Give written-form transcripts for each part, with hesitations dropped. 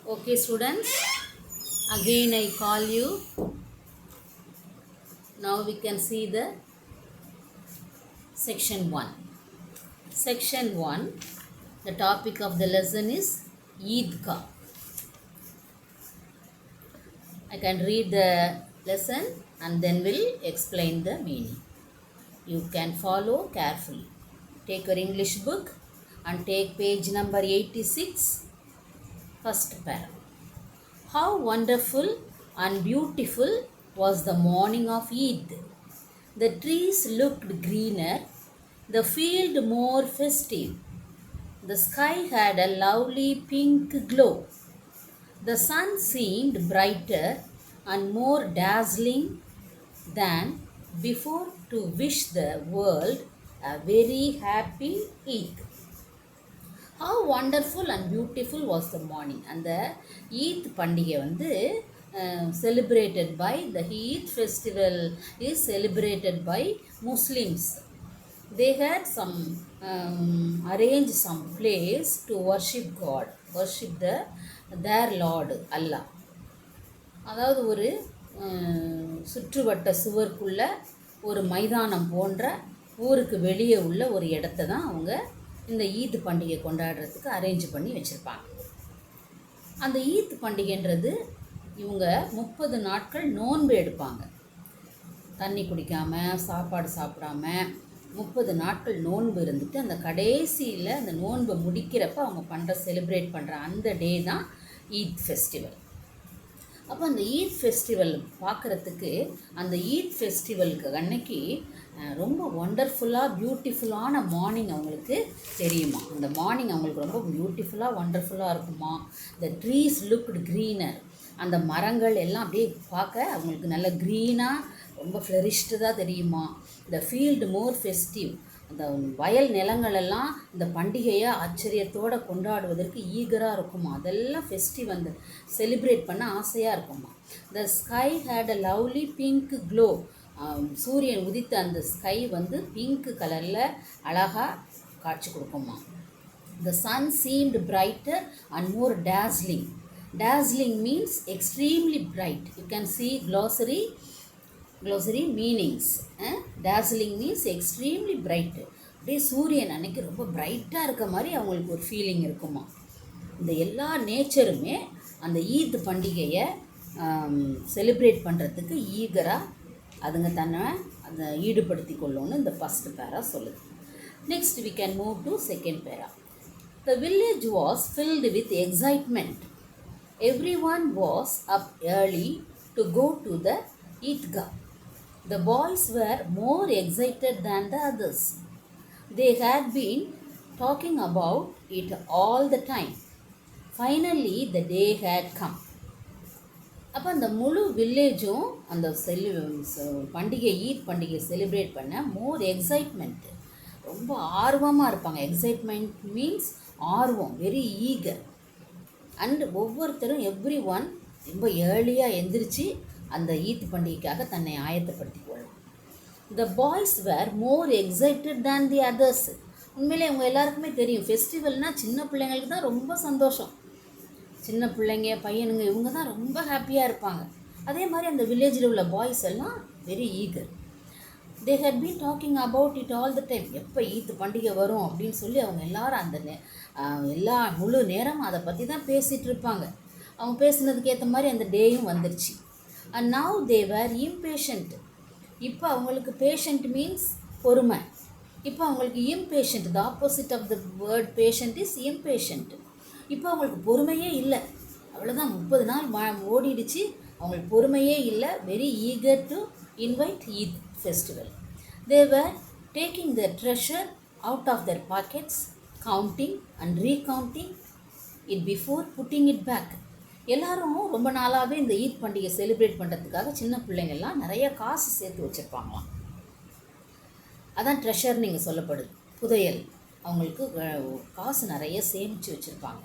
Okay, students, again I call you. Now we can see the section 1. Section 1, the topic of the lesson is Eidgah. I can read the lesson and then will explain the meaning. You can follow carefully. Take your English book and take page number 86, first paragraph. How wonderful and beautiful was the morning of Eid. The trees looked greener, the field more festive. The sky had a lovely pink glow. The sun seemed brighter and more dazzling than before to wish the world a very happy Eid. How wonderful and beautiful was the morning. அந்த ஈத் பண்டிகை வந்து celebrated by the Eid festival is celebrated by Muslims. They had some arranged some place to worship God, worship their Lord Allah. அதாவது ஒரு சுற்றுவட்ட சுவர்க்குள்ள ஒரு மைதானம் போன்ற ஊருக்கு வெளியே உள்ள ஒரு இடத்த தான் அவங்க இந்த ஈத் பண்டிகை கொண்டாடுறதுக்கு அரேஞ்ச் பண்ணி வச்சுருப்பாங்க. அந்த ஈத் பண்டிகைன்றது இவங்க 30 நாட்கள் நோன்பு எடுப்பாங்க. தண்ணி குடிக்காமல் சாப்பாடு சாப்பிடாம 30 நாட்கள் நோன்பு இருந்துட்டு அந்த கடைசியில் அந்த நோன்பை முடிக்கிறப்ப அவங்க செலிப்ரேட் பண்ணுற அந்த டே தான் ஈத் ஃபெஸ்டிவல். அப்போ அந்த ஈத் ஃபெஸ்டிவல் பார்க்குறதுக்கு அந்த ஈத் ஃபெஸ்டிவலுக்கு அன்னைக்கு ரொம்ப ஒண்டர்ஃபுல்லாக பியூட்டிஃபுல்லான மார்னிங் அவங்களுக்கு தெரியுமா. அந்த மார்னிங் அவங்களுக்கு ரொம்ப பியூட்டிஃபுல்லாக ஒண்டர்ஃபுல்லாக இருக்குமா. த ட்ரீஸ் லுக்டு க்ரீனர், அந்த மரங்கள் எல்லாம் அப்படியே பார்க்க அவங்களுக்கு நல்ல க்ரீனாக ரொம்ப ஃப்ளரிஷ்டாக தெரியுமா. த ஃபீல்டு மோர் ஃபெஸ்டிவ், அந்த வயல் நிலங்களெல்லாம் இந்த பண்டிகையை ஆச்சரியத்தோடு கொண்டாடுவதற்கு ஈகராக இருக்குமா. அதெல்லாம் ஃபெஸ்டிவ் அந்த செலிப்ரேட் பண்ண ஆசையாக இருக்குமா. The sky had a lovely pink glow, சூரியன் உதித்த அந்த ஸ்கை வந்து பிங்க் கலரில் அழகாக காட்சி கொடுக்குமா. The sun seemed brighter and more dazzling. Dazzling means extremely bright. You can see glossary meanings. Dazzling means extremely bright. அப்படியே சூரியன் அன்னைக்கு ரொம்ப பிரைட்டாக இருக்க மாதிரி அவங்களுக்கு ஒரு ஃபீலிங் இருக்குமா. இந்த எல்லா நேச்சருமே அந்த ஈத் பண்டிகையை செலிப்ரேட் பண்ணுறதுக்கு ஈகராக அதுங்க தன்னை அதை ஈடுபடுத்தி கொள்ளணும்னு இந்த ஃபஸ்ட் பேரா சொல்லுது. Next we can move to second பேரா. The village was filled with excitement. Everyone was up early to go to the Eidgah. The boys were more excited than the others. They had been talking about it all the time. Finally, the day had come. அப்போ அந்த முழு வில்லேஜும் அந்த பண்டிகை ஈத் பண்டிகை celebrate பண்ண மோர் excitement, ரொம்ப ஆர்வமாக இருப்பாங்க. எக்ஸைட்மெண்ட் மீன்ஸ் ஆர்வம், வெரி ஈகர். அண்ட் ஒவ்வொருத்தரும் எவ்ரி ஒன் ரொம்ப ஏர்லியாக எந்திரிச்சு அந்த ஈத் பண்டிகைக்காக தன்னை ஆயத்தப்படுத்தி கொள்ளலாம். The boys were more excited than the others. உண்மையிலே அவங்க எல்லாருக்குமே தெரியும் ஃபெஸ்டிவல்னால் சின்ன பிள்ளைங்களுக்கு தான் ரொம்ப சந்தோஷம். சின்ன பிள்ளைங்க பையனுங்க இவங்க தான் ரொம்ப ஹாப்பியாக இருப்பாங்க. அதே மாதிரி அந்த வில்லேஜில் உள்ள பாய்ஸ் எல்லாம் very eager. They had been talking about it all the time. எப்போ ஈத் பண்டிகை வரும் அப்படின்னு சொல்லி அவங்க எல்லாரும் அந்த எல்லா முழு நேரம் அதை பற்றி தான் பேசிகிட்டு இருப்பாங்க. அவங்க பேசுனதுக்கு ஏற்ற மாதிரி அந்த டேயும் வந்துருச்சு. And now they were impatient. இப்போ அவங்களுக்கு பேஷண்ட் மீன்ஸ் பொறுமை. இப்போ அவங்களுக்கு impatient, the opposite of the word patient is impatient. இப்போ அவங்களுக்கு பொறுமையே இல்லை. அவ்வளோதான், 30 நாள் ஓடிடுச்சு, அவங்களுக்கு பொறுமையே இல்லை. Very eager to invite Eid festival. They were taking the treasure out of their pockets, counting and recounting it before putting it back. எல்லோரும் ரொம்ப நாளாகவே இந்த ஈத் பண்டிகை செலிப்ரேட் பண்ணுறதுக்காக சின்ன பிள்ளைங்கள்லாம் நிறைய காசு சேர்த்து வச்சுருப்பாங்களாம். அதான் ட்ரெஷர் நீங்கள் சொல்லப்படுது, புதையல். அவங்களுக்கு காசு நிறைய சேமித்து வச்சுருப்பாங்க.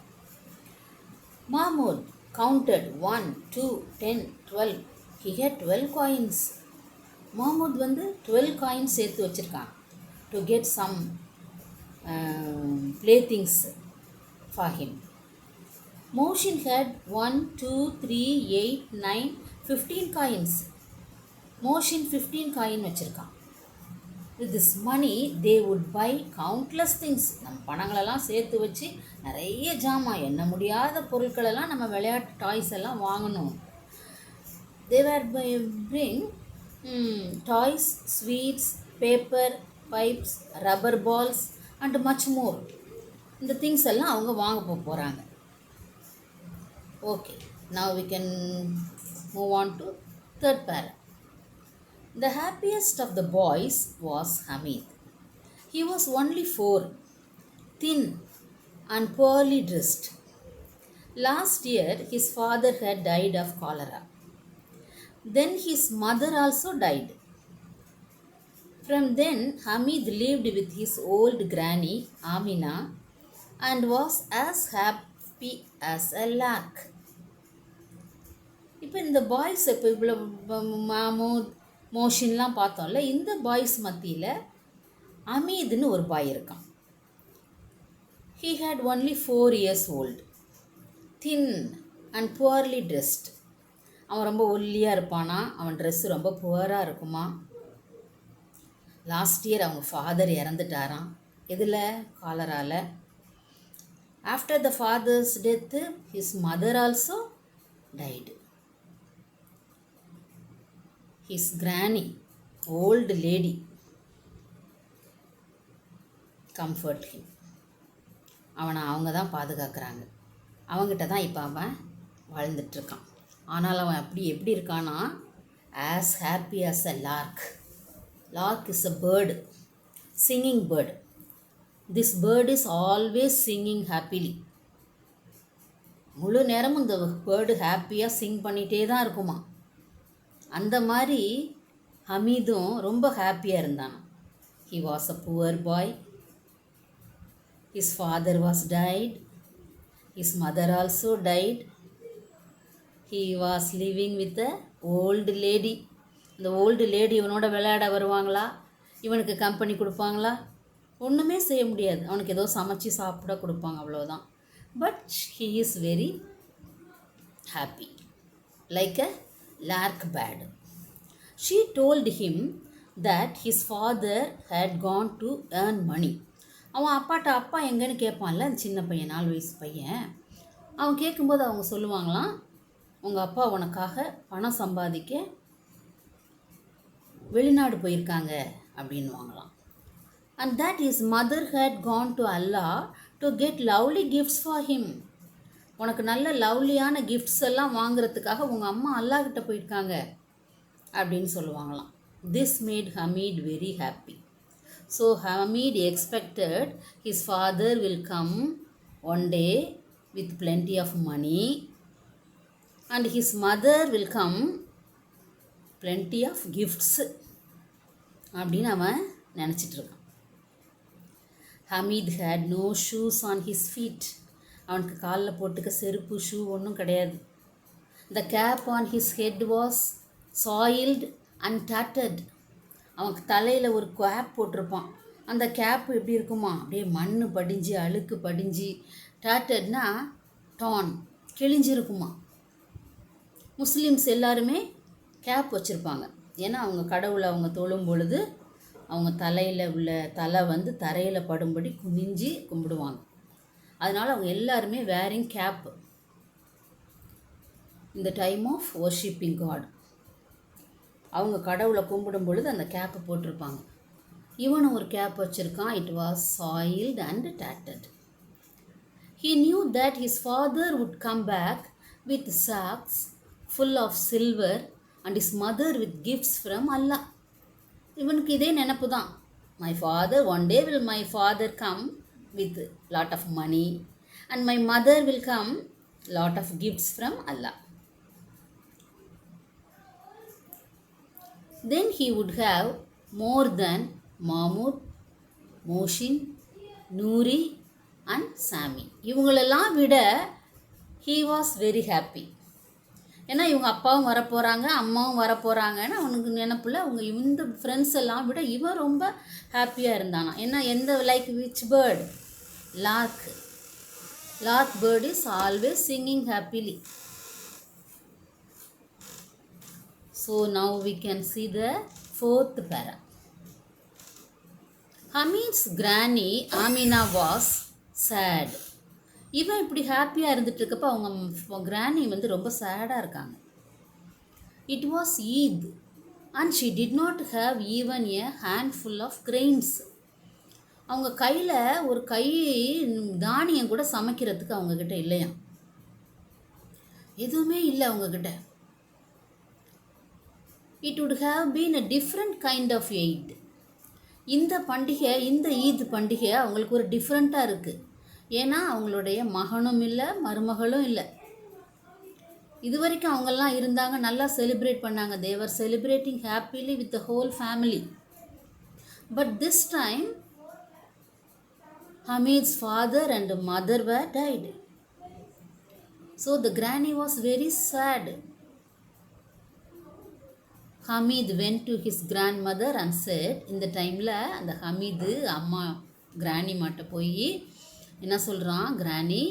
Mahmud counted 1, 2, 10, 12. He had 12 coins. Mahmud வந்து 12 coins சேர்த்து வச்சுருக்கான் to get some playthings for him. Mohsin had 1, 2, 3, 8, 9, 15 coins. Mohsin 15 coin வச்சுருக்கான். With this money they would buy countless things. நம்ம பணங்களெல்லாம் சேர்த்து வச்சு நிறைய ஜாமான் எண்ண முடியாத பொருட்களெல்லாம் நம்ம விளையாட்டு டாய்ஸ் எல்லாம் வாங்கணும். They were bring toys, sweets, paper, pipes, rubber balls and much more. இந்த திங்ஸ் எல்லாம் அவங்க வாங்க போகிறாங்க. Okay, now we can move on to third para. The happiest of the boys was Hamid. He was only 4, thin and poorly dressed. Last year his father had died of cholera. Then his mother also died. From then Hamid lived with his old granny Amina and was as happy as a lark. இப்போ இந்த boys இப்போ இவ்வளோ மாமூத் மோஷின்லாம் பார்த்தோம்ல, இந்த boys மத்தியில் அமீதுன்னு ஒரு பாய் இருக்கான். He had only 4 years old, thin and poorly dressed. அவன் ரொம்ப ஒல்லியாக இருப்பானா, அவன் ட்ரெஸ்ஸு ரொம்ப புவராக இருக்குமா. லாஸ்ட் இயர் அவங்க ஃபாதர் இறந்துட்டாராம். எதில்? காலரால். After the father's death his mother also died. His granny, old lady, comfort him. அவங்க தான் பாதுகாக்கிறாங்க. அவங்ககிட்ட தான் இப்போ அவன் வாழ்ந்துட்டுருக்கான். ஆனால் அவன் எப்படி இருக்கானா, as happy as a lark. Lark is a bird, singing bird. This bird is always singing happily. முழு நேரமும் இந்த பேர்டு ஹாப்பியாக சிங் பண்ணிகிட்டே தான் இருக்குமா. அந்த மாதிரி ஹமீதும் ரொம்ப ஹாப்பியாக இருந்தான். He was a poor boy. His father was died. His mother also died. He was living with a old lady. இந்த ஓல்டு லேடி இவனோட விளையாட வருவாங்களா, இவனுக்கு கம்பெனி கொடுப்பாங்களா? ஒன்றுமே செய்ய முடியாது. அவனுக்கு ஏதோ சமைச்சு சாப்பிட கொடுப்பாங்க, அவ்வளோதான். But he is very happy, like a lark bird. She told him that his father had gone to earn money. அவன் அப்பா எங்கன்னு கேட்பான்ல, அந்த சின்ன பையன், 4 வயசு பையன். அவன் கேட்கும்போது அவங்க சொல்லுவாங்களாம், உங்கள் அப்பா உனக்காக பணம் சம்பாதிக்க வெளிநாடு போயிருக்காங்க அப்படின்வாங்களாம். And that his mother had gone to Allah to get lovely gifts for him. உனக்கு நல்ல லவ்லியான கிஃப்ட்ஸ் எல்லாம் வாங்குறதுக்காக உங்கள் அம்மா அல்லாஹ் கிட்ட போயிருக்காங்க அப்படின்னு சொல்லுவாங்களாம். This made Hamid very happy. So Hamid expected his father will come one day with plenty of money and his mother will come plenty of gifts அப்படின்னு அவன் நினச்சிட்ருக்கான். Hamid had no shoes on his feet. அவனுக்கு காலில் போட்டுக்க செருப்பு shoe ஒன்றும் கிடையாது. The cap on his head was soiled and tattered. அவனுக்கு தலையில் ஒரு கேப் போட்டிருப்பான். அந்த கேப் எப்படி இருக்குமா, அப்படியே மண் படிஞ்சு அழுக்கு படிஞ்சு, டாட்டட்னா டான், கிழிஞ்சிருக்குமா. முஸ்லீம்ஸ் எல்லாருமே கேப் வச்சுருப்பாங்க. ஏன்னா அவங்க கடவுளை அவங்க தொழும் பொழுது அவங்க தலையில் உள்ள தலை வந்து தரையில் படும்படி குனிஞ்சு கும்பிடுவாங்க. அதனால் அவங்க எல்லாருமே வேரிங் கேப் இந்த டைம் ஆஃப் வர்ஷிப்பிங் காட். அவங்க கடவுளை கும்பிடும் பொழுது அந்த கேப்பை போட்டிருப்பாங்க. இவனும் ஒரு கேப் வச்சுருக்கான். இட் வாஸ் சாயில்ட் அண்ட் டாட்டட். He knew that his father would come back with sacks full of silver and his mother with gifts from Allah. இவனுக்கு இதே நினப்பு தான். one day will my father come with lot of money and my mother will come lot of gifts from Allah. Then he would have more than Mahmud, Mohsin, Noori and Sami. இவங்களெல்லாம் விட he was very happy. ஏன்னா இவங்க அப்பாவும் வரப்போகிறாங்க, அம்மாவும் வரப்போகிறாங்கன்னு அவனுக்கு நினப்பில் அவங்க இந்த friends எல்லாம் விட இவன் ரொம்ப ஹாப்பியாக இருந்தானா. ஏன்னா எந்த like which bird, Lark. Lark bird is always singing happily. So now we can see the fourth para. Hamid's granny Amina was sad. இவன் இப்படி ஹாப்பியாக இருந்துட்டு இருக்கப்ப அவங்க கிராணி வந்து ரொம்ப சேடாக இருக்காங்க. It was Eid and she did not have even a handful of grains. அவங்க கையில் ஒரு கை தானியம் கூட சமைக்கிறதுக்கு அவங்கக்கிட்ட இல்லையா, எதுவுமே இல்லை அவங்கக்கிட்ட. It would have been a different kind of Eid. இந்த பண்டிகை, இந்த ஈத் பண்டிகை அவங்களுக்கு ஒரு டிஃப்ரெண்ட்டாக இருக்குது. ஏன்னா அவங்களுடைய மகனும் இல்லை, மருமகளும் இல்லை. இது வரைக்கும் அவங்கெல்லாம் இருந்தாங்க, நல்லா செலிப்ரேட் பண்ணாங்க. they were celebrating happily with the whole family. But this time Hamid's father and mother were died. So the granny was very sad. Hamid went to his grandmother and said, இந்த டைமில் அந்த ஹமீது அம்மா கிராணி மாட்ட போய் என்ன சொல்கிறான், granny,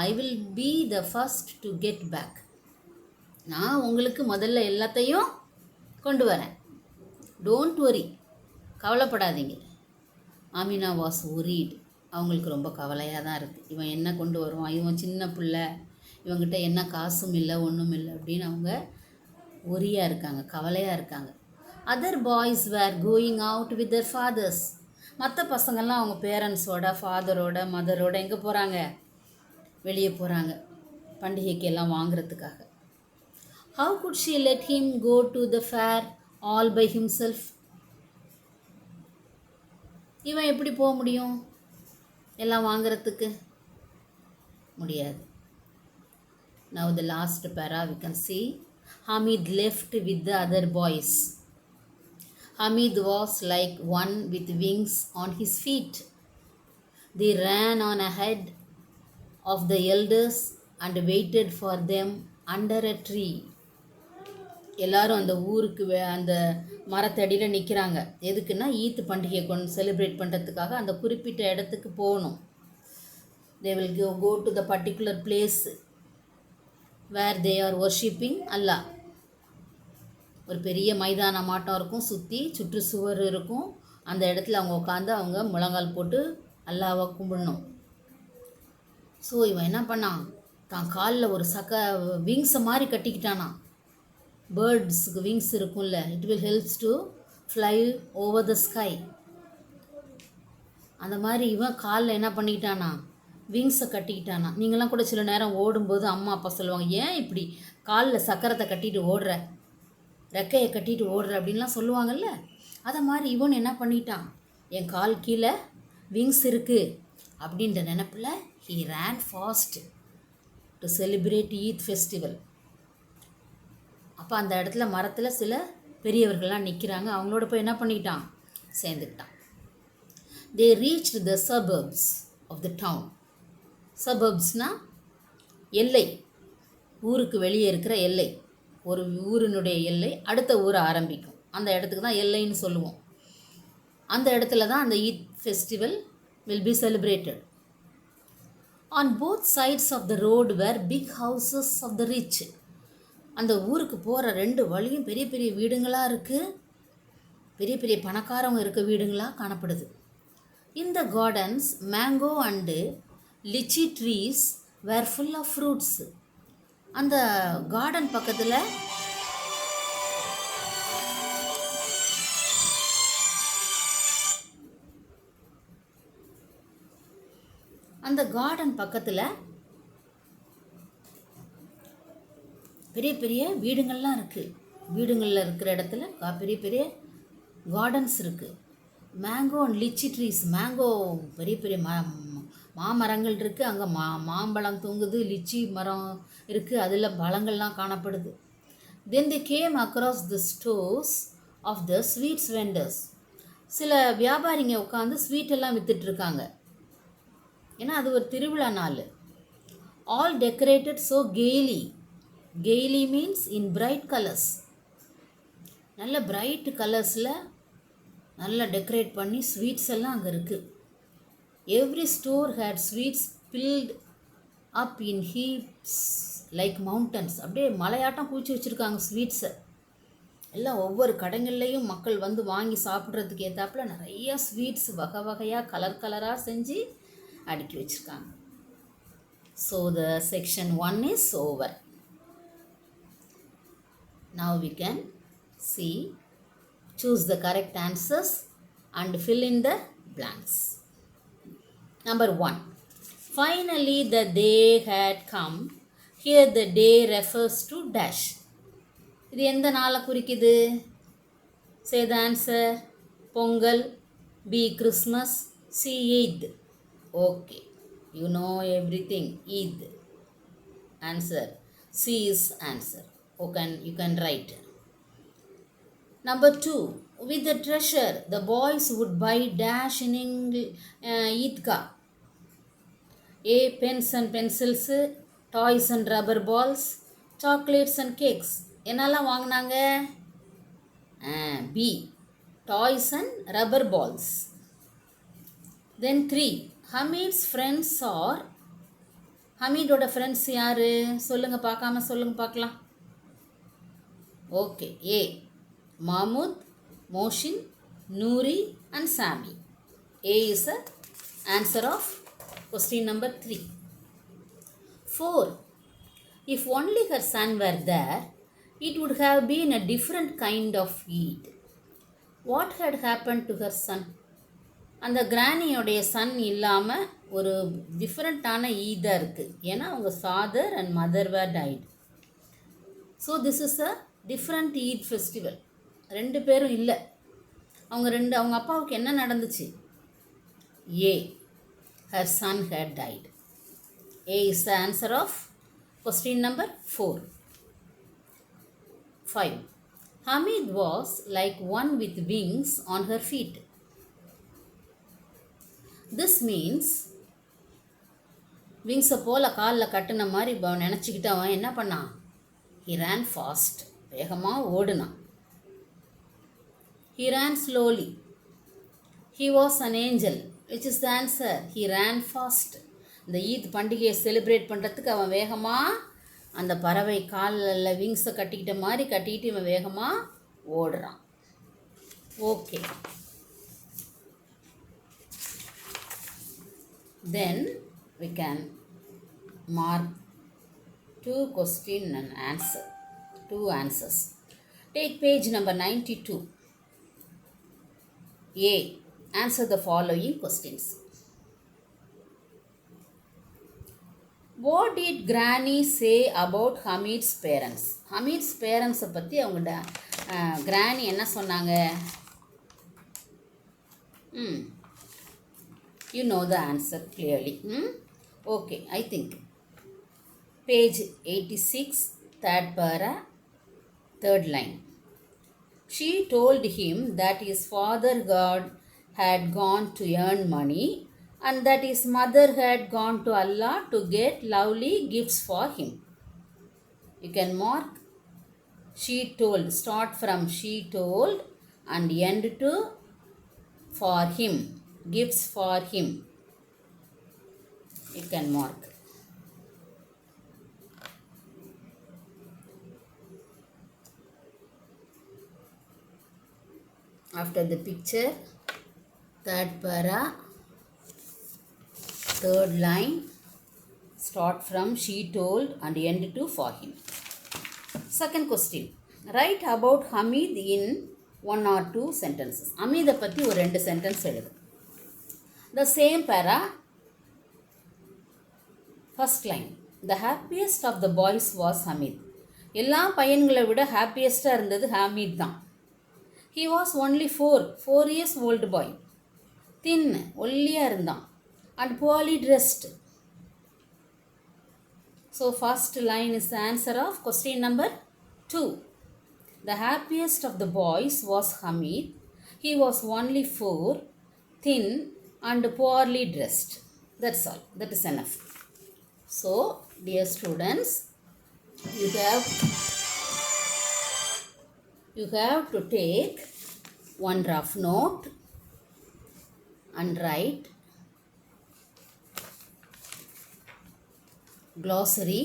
I will be the first to get back. நான் உங்களுக்கு முதல்ல எல்லாத்தையும் கொண்டு வரேன். டோன்ட் வரி, கவலைப்படாதீங்க. Amina was worried. அவங்களுக்கு ரொம்ப கவலையாக தான் இருக்குது. இவன் என்ன கொண்டு வருவான், இவன் சின்ன பிள்ளை, இவங்கிட்ட என்ன காசும் இல்லை, ஒன்றும் இல்லை அப்படின்னு அவங்க ஒரியாக இருக்காங்க, கவலையாக இருக்காங்க. Other boys were going out with their fathers. மற்ற பசங்கள்லாம் அவங்க பேரண்ட்ஸோட, ஃபாதரோட, மதரோட எங்கே போகிறாங்க, வெளியே போகிறாங்க பண்டிகைக்கு எல்லாம் வாங்குறதுக்காக. How could she let him go to the fair all by himself? இவன் எப்படி போக முடியும் எல்லாம் வாங்குறதுக்கு? முடியாது. Now the last para we can see. Hamid left with the other boys. Hamid was like one with wings on his feet. They ran on ahead of the elders and waited for them under a tree. எல்லாரும் அந்த ஊருக்கு அந்த மரத்தடியில் நிற்கிறாங்க. எதுக்குன்னா ஈத் பண்டிகையை celebrate பண்ணுறதுக்காக அந்த குறிப்பிட்ட இடத்துக்கு போகணும். they will go to the particular place where they are worshipping Allah. ஒரு பெரிய மைதான மாட்டம் இருக்கும், சுற்றி சுற்றுச்சுவர் இருக்கும். அந்த இடத்துல அவங்க உட்காந்து அவங்க முழங்கால் போட்டு அல்லாவை கும்பிடணும். ஸோ இவன் என்ன பண்ணான், தான் காலில் ஒரு விங்ஸை மாதிரி கட்டிக்கிட்டானா. பேர்ட்ஸுக்கு விங்ஸ் இருக்கும்ல, it will helps to fly over the sky. அந்த மாதிரி இவன் காலில் என்ன பண்ணிக்கிட்டானா, விங்ஸை கட்டிக்கிட்டானா. நீங்களாம் கூட சில நேரம் ஓடும்போது அம்மா அப்பா சொல்லுவாங்க, ஏன் இப்படி காலில் சக்கரத்தை கட்டிட்டு ஓடுற, ரெக்கையை கட்டிட்டு ஓடுற அப்படின்லாம் சொல்லுவாங்கல்ல. அதை மாதிரி இவன் என்ன பண்ணிட்டான், என் கால் கீழே விங்ஸ் இருக்குது அப்படின்ற நினப்பில் he ran fast to celebrate Eid festival. அப்போ அந்த இடத்துல மரத்தில் சில பெரியவர்கள்லாம் நிற்கிறாங்க. அவங்களோட போய் என்ன பண்ணிக்கிட்டான், சேர்ந்துக்கிட்டான். they reached the suburbs of the town. சபர்ப்ஸ்னால் எல்லை, ஊருக்கு வெளியே இருக்கிற எல்லை. ஒரு ஊரினுடைய எல்லை அடுத்த ஊரை ஆரம்பிக்கும், அந்த இடத்துக்கு தான் எல்லைன்னு சொல்லுவோம். அந்த இடத்துல தான் அந்த Eid festival will be celebrated. On both sides of the road were big houses of the rich. அந்த ஊருக்கு போகிற ரெண்டு வழியும் பெரிய பெரிய வீடுங்களாக இருக்குது, பெரிய பெரிய பணக்காரவங்க இருக்க வீடுங்களாக காணப்படுது. In the gardens mango and litchi trees were full of fruits. அந்த கார்டன் பக்கத்தில் பெரிய பெரிய வீடுங்கள்லாம் இருக்குது. வீடுங்களில் இருக்கிற இடத்துல பெரிய பெரிய கார்டன்ஸ் இருக்குது. Mango and litchi trees, mango பெரிய பெரிய மாமரங்கள் இருக்குது. அங்கே மாம்பழம் தொங்குது, லிச்சி மரம் இருக்குது, அதில் பழங்கள்லாம் காணப்படுது. தென் they came across the stores of the sweets vendors. சில வியாபாரிங்க உட்காந்து ஸ்வீட்டெல்லாம் விற்றுட்ருக்காங்க. ஏன்னா அது ஒரு திருவிழா நாள். All decorated so gaily. Gaily means in bright colours. நல்ல பிரைட் கலர்ஸில் நல்லா டெக்கரேட் பண்ணி ஸ்வீட்ஸ் எல்லாம் அங்கே இருக்குது. Every store had sweets piled up in heaps like mountains. அப்படியே மலையாட்டம் குவிச்சு வச்சுருக்காங்க ஸ்வீட்ஸை. எல்லாம் ஒவ்வொரு கடைகள்லையும் மக்கள் வந்து வாங்கி சாப்பிட்றதுக்கு ஏற்றாப்புல நிறைய ஸ்வீட்ஸ் வகை வகையாக கலர் கலராக செஞ்சு அடுக்கி வச்சுருக்காங்க. So the section 1 is over. Now we can see, choose the correct answers and fill in the blanks. Number 1. Finally the day had come. Here the day refers to dash. இது எந்த நாளை குறிக்குது? Say the answer. Pongal, B. Christmas, C. Eid. Okay, you know everything. Eid. Answer C is answer. Okay, you can write. Number 2. With the treasure, the boys would buy dash in Eidgah. A. Pens and pencils, toys and rubber balls, chocolates and cakes. என்னெல்லாம் வாங்கினாங்க? B. Toys and rubber balls. Then 3. Hamid's friends are, ஹமீடோட friends யார்? சொல்லுங்கள், பார்க்காம சொல்லுங்கள் பார்க்கலாம். Okay. A. Mahmud, Moshin, Noori and Sami. A is the answer of question number 3. 4. If only her son were there, it would have been a different kind of Eid. What had happened to her son? அந்த கிராணியோடைய Sun இல்லாமல் ஒரு டிஃப்ரெண்ட்டான ஈதாக இருக்குது. ஏன்னா அவங்க father and mother were died. So this is a different Eid festival. ரெண்டு பேரும் இல்லை. அவங்க அப்பாவுக்கு என்ன நடந்துச்சு? ஏ. her son had died. A is the answer of question number 4. 5. Hamid was like one with wings on her feet. This means விங்ஸை போல் காலில் கட்டின மாதிரி நினச்சிக்கிட்டு அவன் என்ன பண்ணான்? He ran fast. வேகமாக ஓடுனான். He ran slowly. He was an angel. Which is the answer? He ran fast. இந்த ஈத் பண்டிகையை செலிப்ரேட் பண்ணுறதுக்கு அவன் வேகமாக அந்த பறவை காலில் விங்ஸை கட்டிக்கிட்ட மாதிரி கட்டிக்கிட்டு இவன் வேகமாக ஓடுறான். Okay. Then we can mark 2 question and answer. 2 answers. Take page number 92. A. Answer the following questions. What did Granny say about Hamid's parents? Hamid's parents பற்றி அவங்க கிராணி என்ன சொன்னாங்க? You know the answer clearly. Okay, I think. Page 86, third para, third line. She told him that his father God had gone to earn money and that his mother had gone to Allah to get lovely gifts for him. You can mark she told. Start from she told and end to for him. Gifts for him. You can mark. After the picture, third para, third line, start from she told and end to for him. Second question. Write about Hamid in 1 or 2 sentences. Hamid பற்றி ஒரு 2 sentence எழுது. The same para, first line. The happiest of the boys was Hamid. எல்லா பையன்களை விட ஹாப்பியஸ்டாக இருந்தது ஹமீத் தான். He was only 4 years old boy. Thin, ஒல்லியாக இருந்தான். And poorly dressed. So first line is the answer of question number 2. The happiest of the boys was Hamid. He was only 4, thin and poorly dressed. That's all. That is enough. So, dear students, you have to take one rough note and write glossary.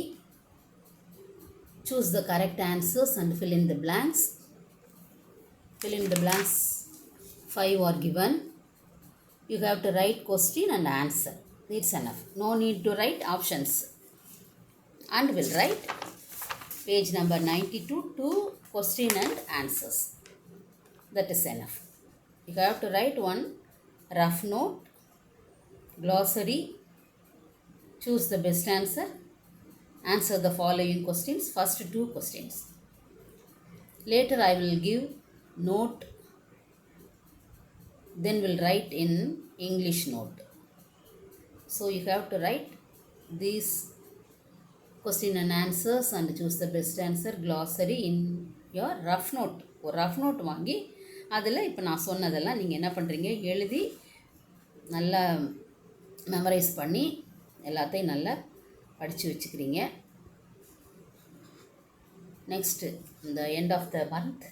Choose the correct answers and fill in the blanks. Fill in the blanks. 5 are given. You have to write question and answer. It's enough. No need to write options. And we'll write page number 92 to question and answers. That is enough. You have to write one rough note, glossary, choose the best answer, answer the following questions, first 2 questions. Later I will give note, then we'll write in English note. So you have to write these question and answers and choose the best answer, glossary in your rough note. ஒரு rough note வாங்கி அதில் இப்போ நான் சொன்னதெல்லாம் நீங்கள் என்ன பண்ணுறீங்க, எழுதி நல்லா மெமரைஸ் பண்ணி எல்லாத்தையும் நல்லா படித்து வச்சுக்கிறீங்க. நெக்ஸ்ட்டு இந்த end of the month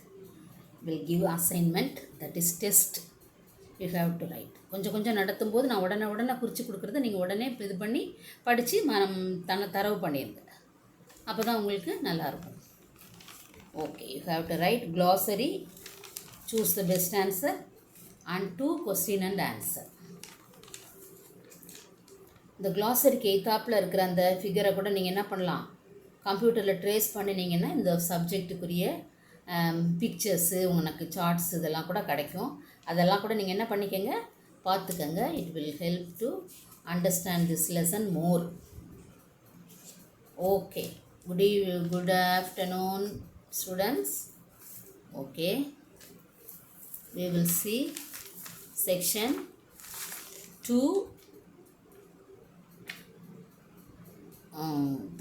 will give assignment, that is test. You have to write. கொஞ்சம் கொஞ்சம் நடத்தும்போது நான் உடனே குறித்து கொடுக்குறத நீங்கள் உடனே இது பண்ணி படித்து தரவு பண்ணிடுங்க. அப்போ தான் உங்களுக்கு நல்லாயிருக்கும். Okay, you have to right glossary, choose the best answer and 2 question and answer. இந்த glossary எய்த்தாப்பில் இருக்கிற அந்த ஃபிகரை கூட நீங்கள் என்ன பண்ணலாம், கம்ப்யூட்டரில் ட்ரேஸ் பண்ணினீங்கன்னா இந்த சப்ஜெக்ட்டுக்குரிய பிக்சர்ஸு, உங்களுக்கு சார்ட்ஸ் இதெல்லாம் கூட கிடைக்கும். அதெல்லாம் கூட நீங்கள் என்ன பண்ணிக்கங்க, பார்த்துக்கங்க. It will help to understand this lesson more. Okay, good afternoon students. Okay, we will see section 2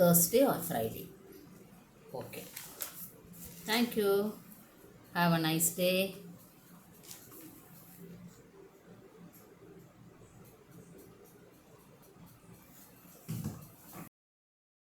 Thursday or Friday. Okay, thank you. Have a nice day.